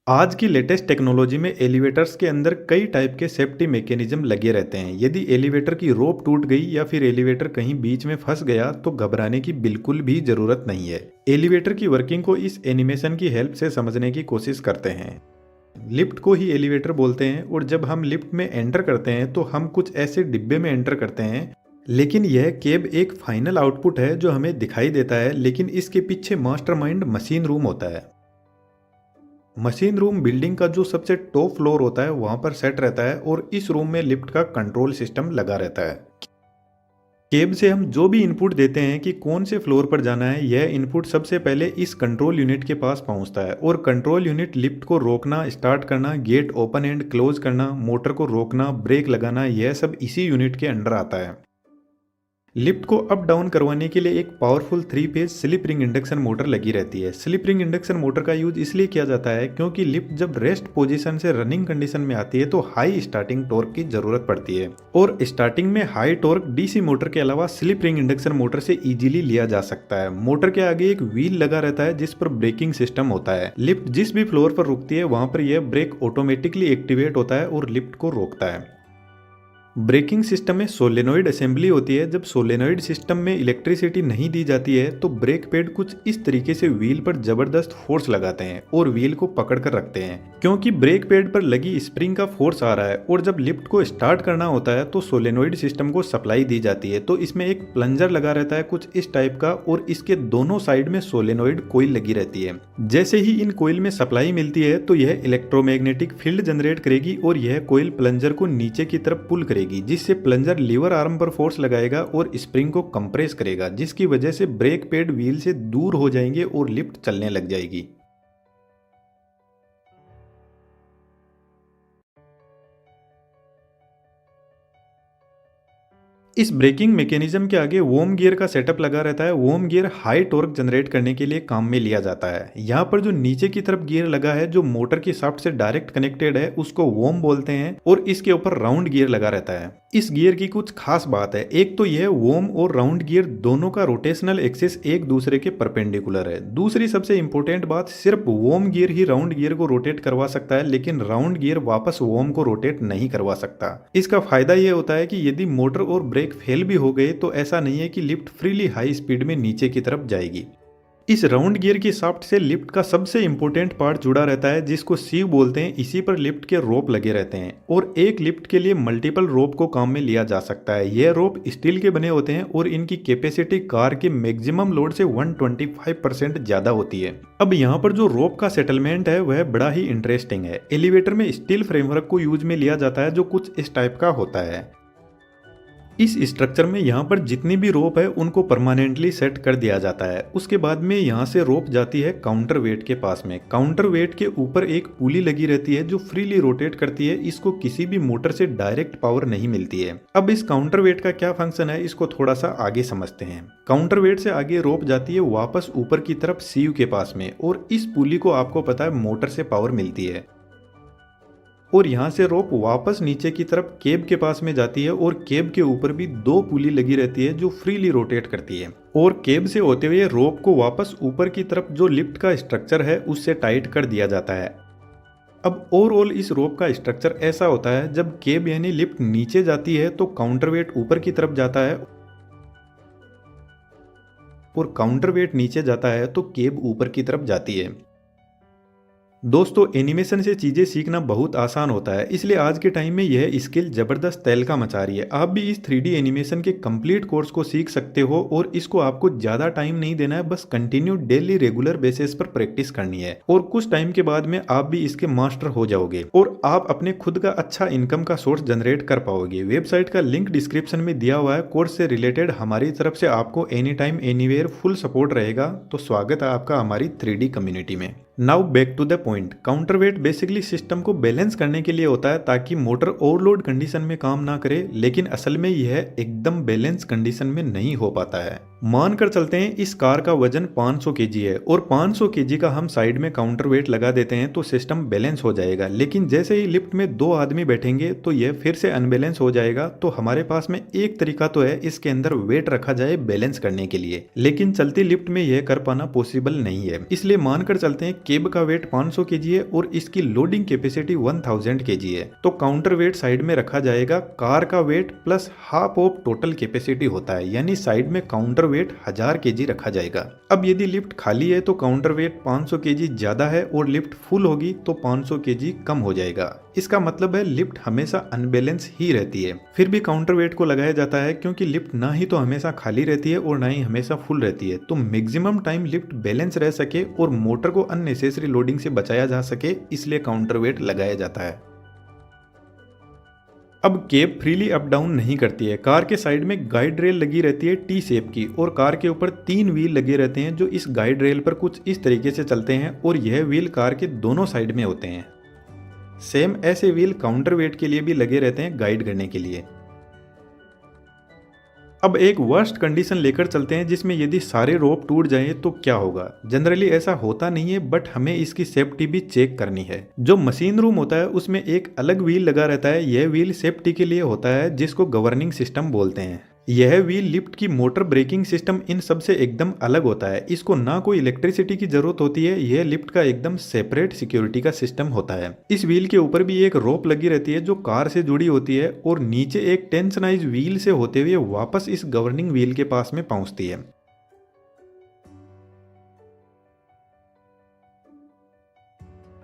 आज की latest technology में एलिवेटर्स के अंदर कई टाइप के सेफ्टी मैकेनिज्म लगे रहते हैं। यदि एलिवेटर की रोप टूट गई या फिर एलिवेटर कहीं बीच में फंस गया तो घबराने की बिल्कुल भी जरूरत नहीं है। एलिवेटर की वर्किंग को इस एनिमेशन की हेल्प से समझने की कोशिश करते हैं। लिफ्ट को ही एलिवेटर बोलते हैं और जब हम लिफ्ट में एंटर करते हैं तो हम कुछ ऐसे डिब्बे में एंटर करते हैं, लेकिन यह केब एक फाइनल आउटपुट है जो हमें दिखाई देता है, लेकिन इसके पीछे मास्टरमाइंड मशीन रूम होता है। मशीन रूम बिल्डिंग का जो सबसे टॉप फ्लोर होता है वहां पर सेट रहता है और इस रूम में लिफ्ट का कंट्रोल सिस्टम लगा रहता है। केब से हम जो भी इनपुट देते हैं कि कौन से फ्लोर पर जाना है, यह इनपुट सबसे पहले इस कंट्रोल यूनिट के पास पहुंचता है और कंट्रोल यूनिट लिफ्ट को रोकना, स्टार्ट करना, गेट ओपन एंड क्लोज करना, मोटर को रोकना, ब्रेक लगाना, यह सब इसी यूनिट के अंडर आता है। लिफ्ट को अप डाउन करवाने के लिए एक powerful 3 phase slip ring induction motor लगी रहती है। स्लिप रिंग इंडक्शन मोटर का यूज इसलिए किया जाता है क्योंकि लिफ्ट जब रेस्ट पोजीशन से रनिंग कंडीशन में आती है तो हाई स्टार्टिंग टॉर्क की जरूरत पड़ती है और स्टार्टिंग में हाई टॉर्क डीसी मोटर के अलावा स्लिप रिंग इंडक्शन मोटर से इजीली लिया जा सकता है। मोटर के आगे एक व्हील लगा रहता है जिस पर ब्रेकिंग सिस्टम होता है। लिफ्ट जिस भी फ्लोर पर रुकती है वहां पर यह ब्रेक ऑटोमेटिकली एक्टिवेट होता है और लिफ्ट को रोकता है। ब्रेकिंग सिस्टम में सोलेनोइड असेंबली होती है। जब सोलेनोइड सिस्टम में इलेक्ट्रिसिटी नहीं दी जाती है तो ब्रेक पैड कुछ इस तरीके से व्हील पर जबरदस्त फोर्स लगाते हैं और व्हील को पकड़ कर रखते हैं। क्योंकि ब्रेक पैड पर लगी स्प्रिंग का फोर्स आ रहा है और जब लिफ्ट को स्टार्ट करना होता है तो सोलेनोइड सिस्टम को सप्लाई दी जाती है। तो इसमें एक प्लंजर लगा रहता है कुछ इस टाइप का और इसके दोनों साइड में सोलेनोइड कोइल लगी रहती है। जैसे ही इन कोइल में सप्लाई मिलती है तो यह इलेक्ट्रोमैग्नेटिक फील्ड जनरेट करेगी और यह कोइल प्लंजर को नीचे की तरफ पुल करेगी, जिससे प्लंजर लीवर आर्म पर फोर्स लगाएगा और स्प्रिंग को कंप्रेस करेगा, जिसकी वजह से ब्रेक पैड व्हील से दूर हो जाएंगे और लिफ्ट चलने लग जाएगी। इस ब्रेकिंग मैकेनिज्म के आगे वोम गियर का सेटअप लगा रहता है। वोम गियर हाई टॉर्क जनरेट करने के लिए काम में लिया जाता है। यहाँ पर जो नीचे की तरफ गियर लगा है जो मोटर की शाफ्ट से डायरेक्ट कनेक्टेड है उसको वोम बोलते हैं और इसके ऊपर राउंड गियर लगा रहता है। इस गियर की कुछ खास बात है। एक तो यह वोम और राउंड गियर दोनों का रोटेशनल एक्सिस एक दूसरे के परपेंडिकुलर है। दूसरी सबसे इंपॉर्टेंट बात, सिर्फ वोम गियर ही राउंड गियर को रोटेट करवा सकता है, लेकिन राउंड गियर वापस वोम को रोटेट नहीं करवा सकता। इसका फायदा यह होता है कि यदि मोटर और ब्रेक फेल भी हो गए तो ऐसा नहीं है कि लिफ्ट फ्रीली हाई स्पीड में नीचे की तरफ जाएगी। इस राउंड गियर की शाफ्ट से लिफ्ट का सबसे इंपॉर्टेंट पार्ट जुड़ा रहता है जिसको सीव बोलते हैं। इसी पर लिफ्ट के रोप लगे रहते हैं और एक लिफ्ट के लिए मल्टीपल रोप को काम में लिया जा सकता है। यह रोप स्टील के बने होते हैं और इनकी कैपेसिटी कार के मैक्सिमम लोड से 125% ज्यादा होती है। अब यहाँ पर जो रोप का सेटलमेंट है वह बड़ा ही इंटरेस्टिंग है। एलिवेटर में स्टील फ्रेमवर्क को यूज में लिया जाता है जो कुछ इस टाइप का होता है। इस स्ट्रक्चर में यहाँ पर जितनी भी रोप है उनको परमानेंटली सेट कर दिया जाता है। उसके बाद में यहाँ से रोप जाती है काउंटर वेट के पास में। काउंटर वेट के ऊपर एक पुली लगी रहती है जो फ्रीली रोटेट करती है। इसको किसी भी मोटर से डायरेक्ट पावर नहीं मिलती है। अब इस काउंटर वेट का क्या फंक्शन है इसको थोड़ा सा आगे समझते हैं। काउंटर वेट से आगे रोप जाती है वापस ऊपर की तरफ सीव के पास में और इस पुली को आपको पता है मोटर से पावर मिलती है और यहाँ से रोप वापस नीचे की तरफ केब के पास में जाती है और केब के ऊपर भी दो पुली लगी रहती है जो फ्रीली रोटेट करती है और केब से होते हुए रोप को वापस ऊपर की तरफ जो लिफ्ट का स्ट्रक्चर है उससे टाइट कर दिया जाता है। अब ओवरऑल इस रोप का स्ट्रक्चर ऐसा होता है, जब केब यानी लिफ्ट नीचे जाती है तो काउंटर वेट ऊपर की तरफ जाता है और काउंटर वेट नीचे जाता है तो केब ऊपर की तरफ जाती है। दोस्तों, एनिमेशन से चीज़ें सीखना बहुत आसान होता है, इसलिए आज के टाइम में यह स्किल जबरदस्त तहलका मचा रही है। आप भी इस 3D एनिमेशन के कंप्लीट कोर्स को सीख सकते हो और इसको आपको ज़्यादा टाइम नहीं देना है, बस कंटिन्यू डेली रेगुलर बेसिस पर प्रैक्टिस करनी है और कुछ टाइम के बाद में आप भी इसके मास्टर हो जाओगे और आप अपने खुद का अच्छा इनकम का सोर्स जनरेट कर पाओगे। वेबसाइट का लिंक डिस्क्रिप्शन में दिया हुआ है। कोर्स से रिलेटेड हमारी तरफ से आपको any time anywhere full support रहेगा। तो स्वागत है आपका हमारी 3D कम्युनिटी में। Now back to the point. Counterweight basically system को बैलेंस करने के लिए होता है ताकि मोटर ओवरलोड कंडीशन में काम ना करे, लेकिन असल में यह एकदम बैलेंस कंडीशन में नहीं हो पाता है। मानकर चलते हैं इस कार का वजन 500 केजी है और 500 केजी का हम साइड में काउंटर वेट लगा देते हैं तो सिस्टम बैलेंस हो जाएगा, लेकिन जैसे ही लिफ्ट में 2 आदमी बैठेंगे तो यह फिर से अनबैलेंस हो जाएगा। तो हमारे पास में एक तरीका तो है इसके अंदर वेट रखा जाए बैलेंस करने के लिए, लेकिन चलती लिफ्ट में यह कर पाना पॉसिबल नहीं है। इसलिए मानकर चलते हैं केब का वेट 500 केजी है और इसकी लोडिंग कैपेसिटी 1000 केजी है, तो काउंटर वेट साइड में रखा जाएगा। कार का weight plus half of total capacity होता है, यानी साइड में काउंटर वेट 1000 केजी रखा जाएगा। अब यदि लिफ्ट खाली है तो काउंटर वेट 500 केजी ज्यादा है और लिफ्ट फुल होगी तो 500 केजी कम हो जाएगा। इसका मतलब है लिफ्ट हमेशा अनबैलेंस ही रहती है। फिर भी काउंटर वेट को लगाया जाता है क्योंकि लिफ्ट ना ही तो हमेशा खाली रहती है और ना ही हमेशा फुल रहती है, तो मैक्सिमम टाइम लिफ्ट बैलेंस रह सके और मोटर को अननेसेसरी लोडिंग से बचाया जा सके, इसलिए काउंटर वेट लगाया जाता है। अब केब फ्रीली अप डाउन नहीं करती है। कार के साइड में गाइड रेल लगी रहती है टी शेप की और कार के ऊपर 3 व्हील लगे रहते हैं जो इस गाइड रेल पर कुछ इस तरीके से चलते हैं और यह व्हील कार के दोनों साइड में होते हैं। सेम ऐसे व्हील काउंटर वेट के लिए भी लगे रहते हैं गाइड करने के लिए। अब एक वर्स्ट कंडीशन लेकर चलते हैं जिसमें यदि सारे रोप टूट जाए तो क्या होगा। जनरली ऐसा होता नहीं है, बट हमें इसकी सेफ्टी भी चेक करनी है। जो मशीन रूम होता है उसमें एक अलग व्हील लगा रहता है। यह व्हील सेफ्टी के लिए होता है जिसको गवर्निंग सिस्टम बोलते हैं। यह व्हील लिफ्ट की मोटर ब्रेकिंग सिस्टम इन सब से एकदम अलग होता है। इसको ना कोई इलेक्ट्रिसिटी की जरूरत होती है। यह लिफ्ट का एकदम सेपरेट सिक्योरिटी का सिस्टम होता है। इस व्हील के ऊपर भी एक रोप लगी रहती है जो कार से जुड़ी होती है और नीचे एक टेंशनाइज व्हील से होते हुए वापस इस गवर्निंग व्हील के पास में पहुंचती है।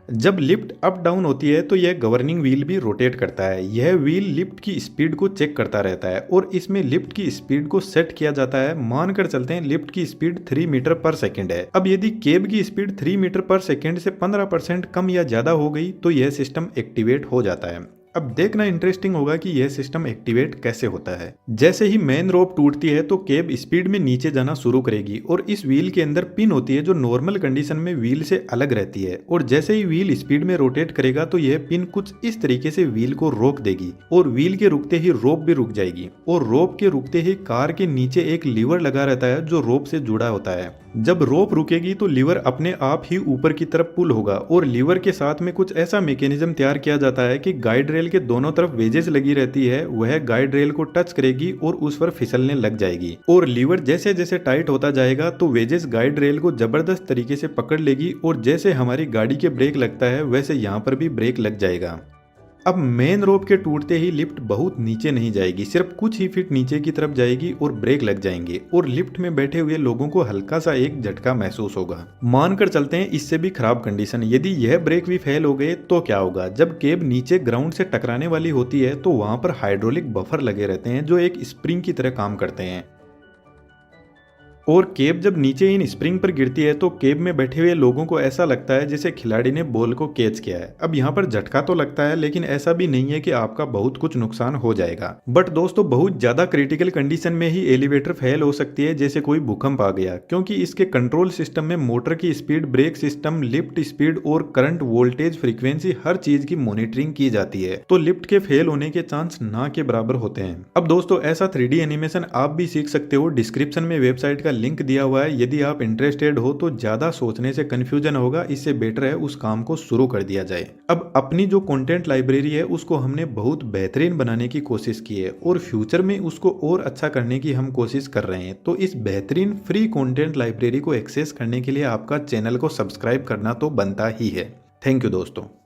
जब लिफ्ट अप डाउन होती है तो यह गवर्निंग व्हील भी रोटेट करता है। यह व्हील लिफ्ट की स्पीड को चेक करता रहता है और इसमें लिफ्ट की स्पीड को सेट किया जाता है। मानकर चलते हैं लिफ्ट की स्पीड 3 मीटर पर सेकंड है। अब यदि केब की स्पीड 3 मीटर पर सेकंड से 15% कम या ज्यादा हो गई तो यह सिस्टम एक्टिवेट हो जाता है। अब देखना इंटरेस्टिंग होगा कि यह सिस्टम एक्टिवेट कैसे होता है। जैसे ही मेन रोप टूटती है तो केब स्पीड में नीचे जाना शुरू करेगी और इस व्हील के अंदर पिन होती है जो नॉर्मल कंडीशन में व्हील से अलग रहती है, और जैसे ही व्हील स्पीड में रोटेट करेगा तो यह पिन कुछ इस तरीके से व्हील को रोक देगी और व्हील के रुकते ही रोप भी रुक जाएगी। और रोप के रुकते ही कार के नीचे एक लीवर लगा रहता है जो रोप से जुड़ा होता है। जब रोप रुकेगी तो लीवर अपने आप ही ऊपर की तरफ पुल होगा और लीवर के साथ में कुछ ऐसा मैकेनिज्म तैयार किया जाता है कि गाइड रेल के दोनों तरफ वेजेस लगी रहती है, वह गाइड रेल को टच करेगी और उस पर फिसलने लग जाएगी। और लीवर जैसे जैसे टाइट होता जाएगा तो वेजेस गाइड रेल को जबरदस्त तरीके से पकड़ लेगी और जैसे हमारी गाड़ी के ब्रेक लगता है वैसे यहाँ पर भी ब्रेक लग जाएगा। अब मेन रोप के टूटते ही लिफ्ट बहुत नीचे नहीं जाएगी, सिर्फ कुछ ही फीट नीचे की तरफ जाएगी और ब्रेक लग जाएंगे और लिफ्ट में बैठे हुए लोगों को हल्का सा एक झटका महसूस होगा। मानकर चलते हैं इससे भी खराब कंडीशन, यदि यह ब्रेक भी फेल हो गए तो क्या होगा। जब केब नीचे ग्राउंड से टकराने वाली होती है तो वहां पर हाइड्रोलिक बफर लगे रहते हैं जो एक स्प्रिंग की तरह काम करते हैं, और केब जब नीचे इन स्प्रिंग पर गिरती है तो केब में बैठे हुए लोगों को ऐसा लगता है जैसे खिलाड़ी ने बॉल को कैच किया है। अब यहाँ पर झटका तो लगता है लेकिन ऐसा भी नहीं है कि आपका बहुत कुछ नुकसान हो जाएगा। बट दोस्तों बहुत ज्यादा क्रिटिकल कंडीशन में ही एलिवेटर फेल हो सकती है, जैसे कोई भूकंप आ गया, क्योंकि इसके कंट्रोल सिस्टम में मोटर की speed, brake system, lift speed और करंट, वोल्टेज, फ्रीक्वेंसी हर चीज की मॉनिटरिंग की जाती है, तो लिफ्ट के फेल होने के चांस ना के बराबर होते हैं। अब दोस्तों ऐसा 3D एनिमेशन आप भी सीख सकते हो। डिस्क्रिप्शन में वेबसाइट का लिंक दिया हुआ है, यदि आप इंटरेस्टेड हो तो ज्यादा सोचने से कंफ्यूजन होगा, इससे बेटर है उस काम को शुरू कर दिया जाए। अब अपनी जो कंटेंट लाइब्रेरी है उसको हमने बहुत बेहतरीन बनाने की कोशिश की है और फ्यूचर में उसको और अच्छा करने की हम कोशिश कर रहे हैं। तो इस बेहतरीन फ्री कंटेंट लाइब्रेरी को एक्सेस करने के लिए आपका चैनल को सब्सक्राइब करना तो बनता ही है। थैंक यू दोस्तों।